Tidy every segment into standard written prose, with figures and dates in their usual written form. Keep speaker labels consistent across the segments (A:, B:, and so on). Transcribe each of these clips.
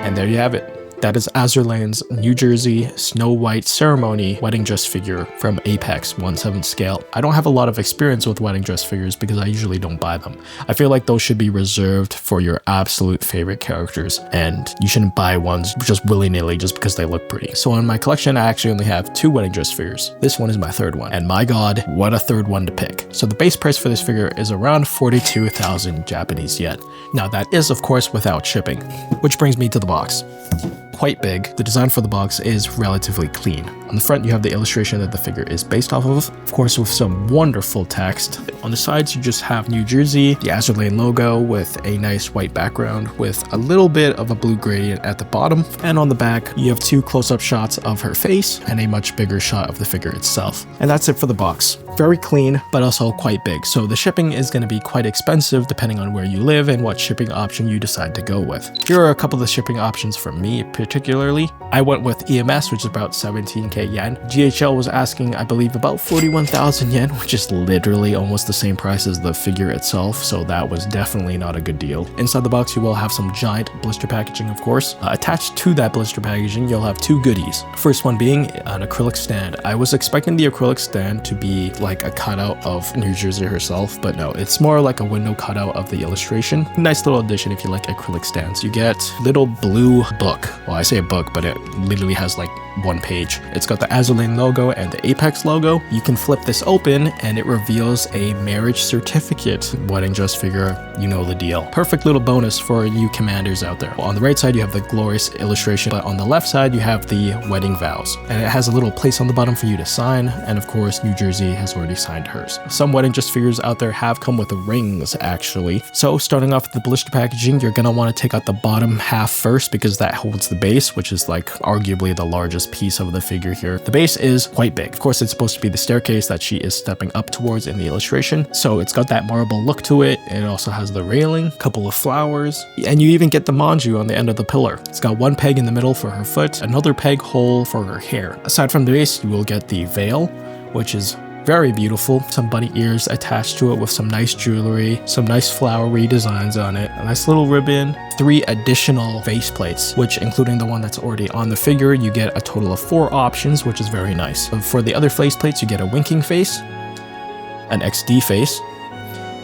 A: And there you have it. That is Azurland's New Jersey Snow White Ceremony wedding dress figure from Apex 1/7 scale. I don't have a lot of experience with wedding dress figures because I usually don't buy them. I feel like those should be reserved for your absolute favorite characters, and you shouldn't buy ones just willy-nilly just because they look pretty. So in my collection, I actually only have 2 wedding dress figures. This one is my 3rd one, and my god, what a 3rd one to pick. So the base price for this figure is around 42,000 Japanese yen. Now that is of course without shipping, which brings me to the box. Quite big. The design for the box is relatively clean. On the front, you have the illustration that the figure is based off of course with some wonderful text. On the sides, you just have New Jersey, the Azur logo with a nice white background with a little bit of a blue gradient at the bottom. And on the back, you have 2 close-up shots of her face and a much bigger shot of the figure itself. And that's it for the box. Very clean, but also quite big. So the shipping is going to be quite expensive depending on where you live and what shipping option you decide to go with. Here are a couple of the shipping options for me particularly. I went with EMS, which is about 17k yen. DHL was asking, I believe, about 41,000 yen, which is literally almost the same price as the figure itself, so that was definitely not a good deal. Inside the box, you will have some giant blister packaging, of course. Attached to that blister packaging, you'll have 2 goodies. First one being an acrylic stand. I was expecting the acrylic stand to be like a cutout of New Jersey herself, but no, it's more like a window cutout of the illustration. Nice little addition if you like acrylic stands. You get little blue book. Well, I say a book, but it literally has like 1 page. It's got the Azur logo and the Apex logo. You can flip this open and it reveals a marriage certificate wedding dress figure. You know the deal. Perfect little bonus for you commanders out there. On the right side, you have the glorious illustration, but on the left side, you have the wedding vows. And it has a little place on the bottom for you to sign. And of course, New Jersey has already signed hers. Some wedding dress figures out there have come with rings, actually. So starting off with the blister packaging, you're gonna want to take out the bottom half first because that holds the base, which is like arguably the largest piece of the figure here. The base is quite big. Of course, it's supposed to be the staircase that she is stepping up towards in the illustration. So it's got that marble look to it. It also has the railing, a couple of flowers, and you even get the manju on the end of the pillar. It's got 1 peg in the middle for her foot, another peg hole for her hair. Aside from the base, you will get the veil, which is very beautiful. Some bunny ears attached to it with some nice jewelry, some nice flowery designs on it, a nice little ribbon, 3 additional face plates, which including the one that's already on the figure, you get a total of 4 options, which is very nice. For the other face plates, you get a winking face, an XD face,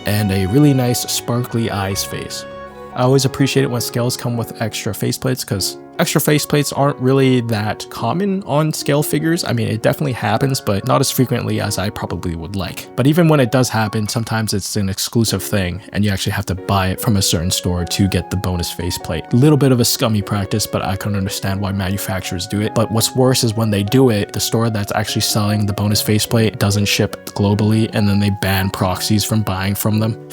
A: and a really nice sparkly eyes face. I always appreciate it when scales come with extra faceplates because extra faceplates aren't really that common on scale figures. I mean, it definitely happens, but not as frequently as I probably would like. But even when it does happen, sometimes it's an exclusive thing and you actually have to buy it from a certain store to get the bonus faceplate. A little bit of a scummy practice, but I can understand why manufacturers do it. But what's worse is when they do it, the store that's actually selling the bonus faceplate doesn't ship globally and then they ban proxies from buying from them.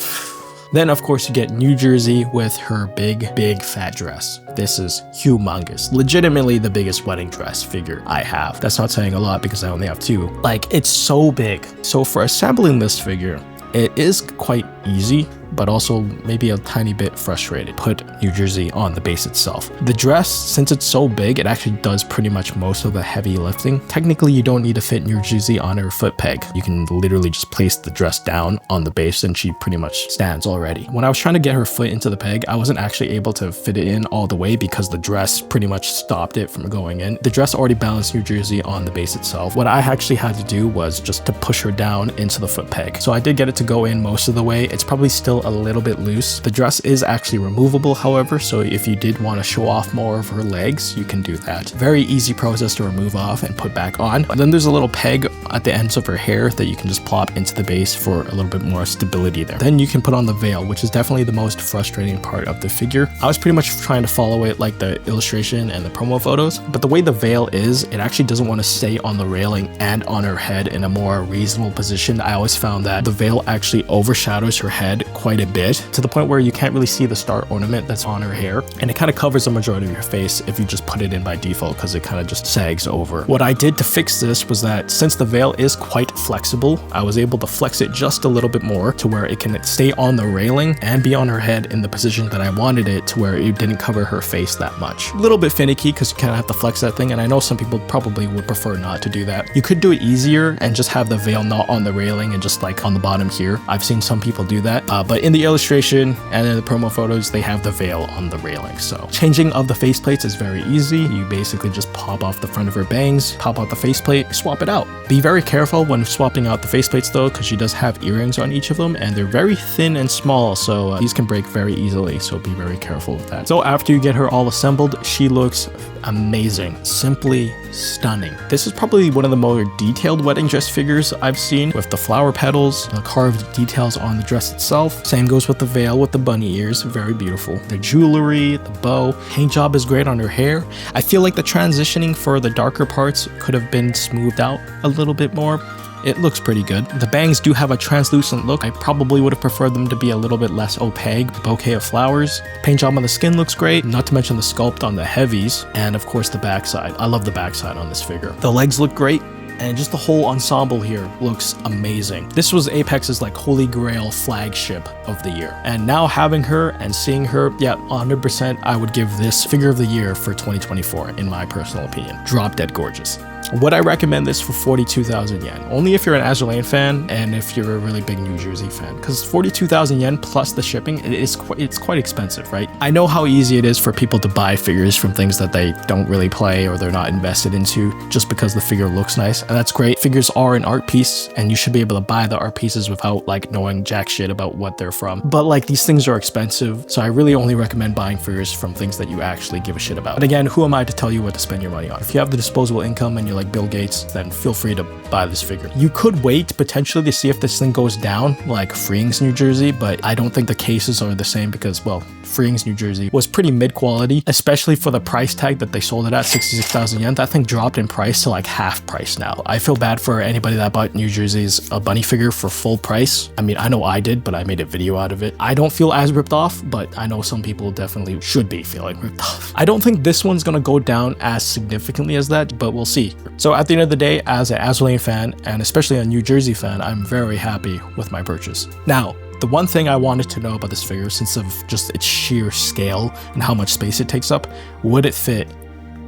A: Then of course you get New Jersey with her big fat dress. This is humongous. Legitimately the biggest wedding dress figure I have. That's not saying a lot because I only have 2. Like, it's so big. So for assembling this figure, it is quite easy, but also maybe a tiny bit frustrated. Put New Jersey on the base itself. The dress, since it's so big, it actually does pretty much most of the heavy lifting. Technically, you don't need to fit New Jersey on her foot peg. You can literally just place the dress down on the base and she pretty much stands already. When I was trying to get her foot into the peg, I wasn't actually able to fit it in all the way because the dress pretty much stopped it from going in. The dress already balanced New Jersey on the base itself. What I actually had to do was just to push her down into the foot peg. So I did get it to go in most of the way. It's probably still a little bit loose. The dress is actually removable, however, so if you did want to show off more of her legs, you can do that. Very easy process to remove off and put back on. And then there's a little peg at the ends of her hair that you can just plop into the base for a little bit more stability there. Then you can put on the veil, which is definitely the most frustrating part of the figure. I was pretty much trying to follow it like the illustration and the promo photos, but the way the veil is, it actually doesn't want to stay on the railing and on her head in a more reasonable position. I always found that the veil actually overshadows her head quite a bit, to the point where you can't really see the star ornament that's on her hair, and it kind of covers the majority of your face if you just put it in by default because it kind of just sags over. What I did to fix this was that since the veil is quite flexible, I was able to flex it just a little bit more to where it can stay on the railing and be on her head in the position that I wanted it, to where it didn't cover her face that much. A little bit finicky because you kind of have to flex that thing, and I know some people probably would prefer not to do that. You could do it easier and just have the veil not on the railing and just like on the bottom here. I've seen some people do that, but in the illustration and in the promo photos, they have the veil on the railing. So changing of the faceplates is very easy. You basically just pop off the front of her bangs, pop out the faceplate, swap it out. Be very careful when swapping out the faceplates though, because she does have earrings on each of them and they're very thin and small, so these can break very easily, so be very careful with that. So after you get her all assembled, she looks amazing, simply stunning. This is probably one of the more detailed wedding dress figures I've seen, with the flower petals, the carved details on the dress itself. Same goes with the veil with the bunny ears, very beautiful. The jewelry, the bow, paint job is great on her hair. I feel like the transitioning for the darker parts could have been smoothed out a little bit more. It looks pretty good. The bangs do have a translucent look. I probably would have preferred them to be a little bit less opaque. The bouquet of flowers. Paint job on the skin looks great, not to mention the sculpt on the heavies, and of course the backside. I love the backside on this figure. The legs look great, and just the whole ensemble here looks amazing. This was Apex's like holy grail flagship of the year, and now having her and seeing her, yeah, 100% I would give this figure of the year for 2024 in my personal opinion. Drop dead gorgeous. Would I recommend this for 42,000 yen? Only if you're an Azur Lane fan and if you're a really big New Jersey fan, because 42,000 yen plus the shipping, it's quite expensive, right? I know how easy it is for people to buy figures from things that they don't really play or they're not invested into just because the figure looks nice, and that's great. Figures are an art piece and you should be able to buy the art pieces without like knowing jack shit about what they're from. But like, these things are expensive, so I really only recommend buying figures from things that you actually give a shit about. And again, who am I to tell you what to spend your money on? If you have the disposable income and you're like Bill Gates, then feel free to buy this figure. You could wait potentially to see if this thing goes down like Freeing's New Jersey, but I don't think the cases are the same because, well, Freeing's New Jersey was pretty mid-quality, especially for the price tag that they sold it at, 66,000 yen. That thing dropped in price to like half price now. I feel bad for anybody that bought New Jersey's bunny figure for full price. I mean, I know I did, but I made a video out of it. I don't feel as ripped off, but I know some people definitely should be feeling ripped off. I don't think this one's gonna go down as significantly as that, but we'll see. So at the end of the day, as an Azur Lane fan, and especially a New Jersey fan, I'm very happy with my purchase. Now, the one thing I wanted to know about this figure, since of just its sheer scale and how much space it takes up, would it fit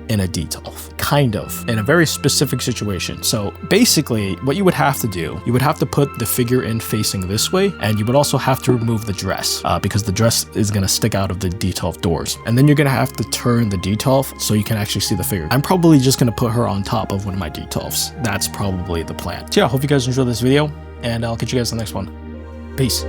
A: in a detolf? Kind of, in a very specific situation. So basically, what you would have to do, you would have to put the figure in facing this way, and you would also have to remove the dress because the dress is going to stick out of the detolf doors. And then you're going to have to turn the detolf so you can actually see the figure. I'm probably just going to put her on top of one of my detolfs. That's probably the plan. So yeah, I hope you guys enjoyed this video, and I'll catch you guys in the next one. Peace.